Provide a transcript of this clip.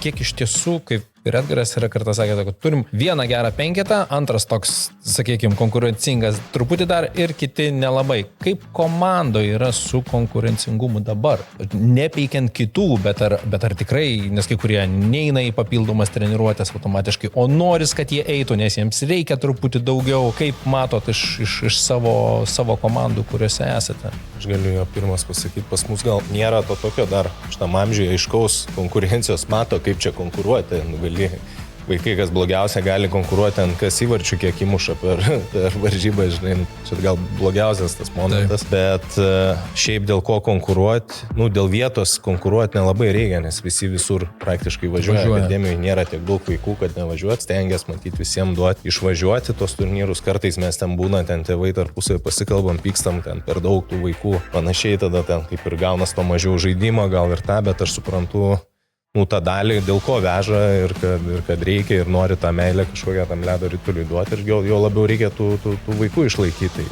kiek iš tiesų, kaip ir Edgaras yra kartą sakė, kad turim vieną gerą penketą, antras toks, sakykime, konkurencingas truputį dar ir kiti nelabai. Kaip komandoje yra su konkurencingumu dabar? Nepeikiant kitų, bet ar tikrai, nes kai kurie neina į papildomas treniruotės automatiškai, o noris, kad jie eitų, nes jiems reikia truputį daugiau. Kaip matot iš savo komandų, kuriuose esate? Aš galiu jo pirmas pasakyti, pas mus gal nėra to tokio dar šitam amžiuje aiškaus konkurencijos mato, kaip čia konkuruoti. Vaikai, kas blogiausia, gali konkuruoti ant kas įvarčių, kiek įmuša per varžybą, žinai, čia gal blogiausias tas momentas, bet šiaip dėl ko konkuruoti, dėl vietos konkuruoti nelabai reikia, nes visi visur praktiškai važiuoja. Akademijoje nėra tiek daug vaikų, kad nevažiuoti, stengiasi matyti visiems duoti išvažiuoti tos turnyrus, kartais mes ten būna, ten tėvai tarpusai pasikalbam, pykstam, ten per daug tų vaikų, panašiai tada ten kaip ir gaunas to mažiau žaidimo, gal ir tą, bet aš suprantu, tą dalį, dėl ko veža ir kad reikia ir nori tą meilę kažkokią tam ledo rituliui duoti ir jo labiau reikia tų vaikų išlaikyti.